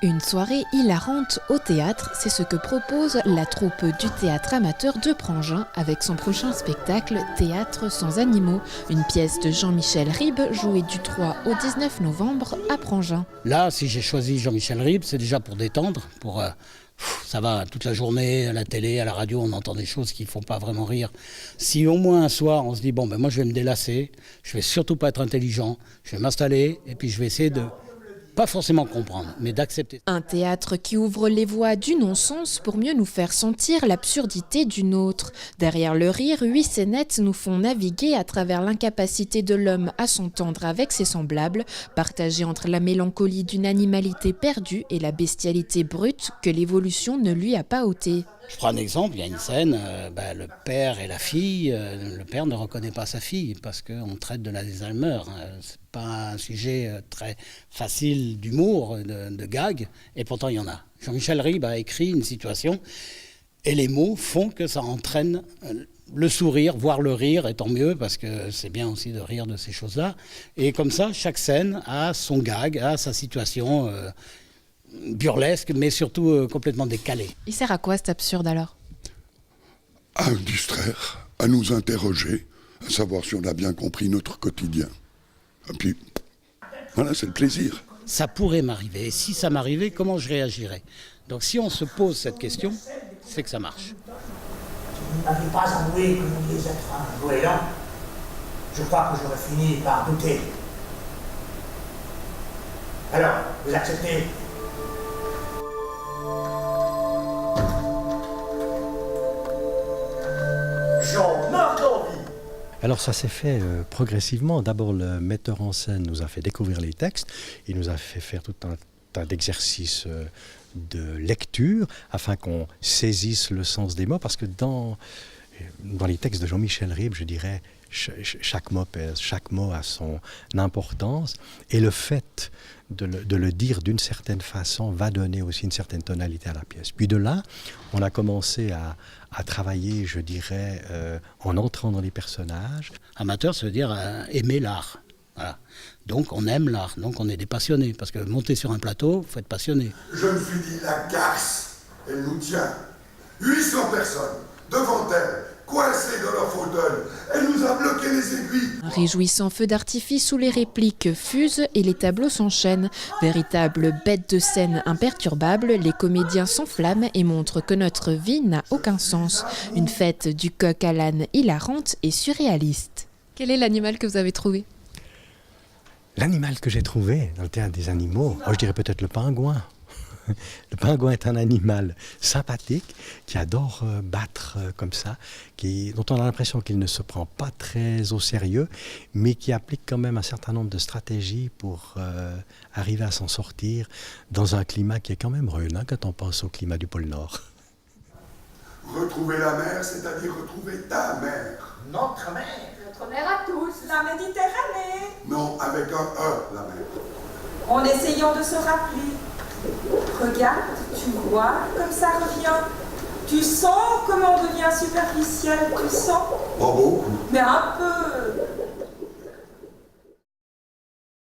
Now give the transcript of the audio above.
Une soirée hilarante au théâtre, c'est ce que propose la troupe du théâtre amateur de Prangin avec son prochain spectacle Théâtre sans animaux, une pièce de Jean-Michel Ribes jouée du 3 au 19 novembre à Prangin. Là, si j'ai choisi Jean-Michel Ribes, c'est déjà pour détendre, ça va, toute la journée, à la télé, à la radio, on entend des choses qui ne font pas vraiment rire. Si au moins un soir, on se dit, moi je vais me délasser, je vais surtout pas être intelligent, je vais m'installer et puis je vais essayer de pas forcément comprendre, mais d'accepter. Un théâtre qui ouvre les voies du non-sens pour mieux nous faire sentir l'absurdité d'une autre. Derrière le rire, 8 scénettes nous font naviguer à travers l'incapacité de l'homme à s'entendre avec ses semblables, partagée entre la mélancolie d'une animalité perdue et la bestialité brute que l'évolution ne lui a pas ôtée. Je prends un exemple, il y a une scène, le père et la fille, le père ne reconnaît pas sa fille parce qu'on traite de l'Alzheimer. C'est pas un sujet très facile d'humour, de gag, et pourtant il y en a. Jean-Michel Ribes a écrit une situation et les mots font que ça entraîne le sourire, voire le rire, et tant mieux parce que c'est bien aussi de rire de ces choses-là. Et comme ça, chaque scène a son gag, a sa situation burlesque, mais surtout complètement décalé. Il sert à quoi cet absurde alors ? À distraire, à nous interroger, à savoir si on a bien compris notre quotidien. Et puis, voilà, c'est le plaisir. Ça pourrait m'arriver, et si ça m'arrivait, comment je réagirais ? Donc si on se pose cette question, c'est que ça marche. Vous n'aviez pas avoué que vous vouliez être un goéland. Je crois que j'aurais fini par douter. Alors, vous acceptez ? J'en meurs d'envie. Alors ça s'est fait progressivement. D'abord, le metteur en scène nous a fait découvrir les textes. Il nous a fait faire tout un tas d'exercices de lecture afin qu'on saisisse le sens des mots. Parce que dans les textes de Jean-Michel Ribes, je dirais, chaque mot pèse, chaque mot a son importance. Et le fait de le dire d'une certaine façon va donner aussi une certaine tonalité à la pièce. Puis de là, on a commencé à travailler, je dirais, en entrant dans les personnages. Amateur, ça veut dire aimer l'art. Voilà. Donc on aime l'art, donc on est des passionnés. Parce que monter sur un plateau, il faut être passionné. Je me suis dit, la garce, elle nous tient. 800 personnes, devant elle, coincées dans leur fauteuil. Elle nous a bloqué les aiguilles. Un réjouissant feu d'artifice où les répliques fusent et les tableaux s'enchaînent. Véritable bête de scène imperturbable, les comédiens s'enflamment et montrent que notre vie n'a aucun sens. Une fête du coq à l'âne hilarante et surréaliste. Quel est l'animal que vous avez trouvé ? L'animal que j'ai trouvé dans le théâtre des animaux, je dirais peut-être le pingouin. Le pingouin est un animal sympathique qui adore battre comme ça, dont on a l'impression qu'il ne se prend pas très au sérieux, mais qui applique quand même un certain nombre de stratégies pour arriver à s'en sortir dans un climat qui est quand même rude, quand on pense au climat du pôle Nord. Retrouver la mer, c'est-à-dire retrouver ta mère. Notre mère. Notre mère à tous, la Méditerranée. Non, avec un E, la mer. En essayant de se rappeler. Regarde, tu vois, comme ça revient. Tu sens comment on devient superficiel, tu sens. Pas beaucoup. Mais un peu.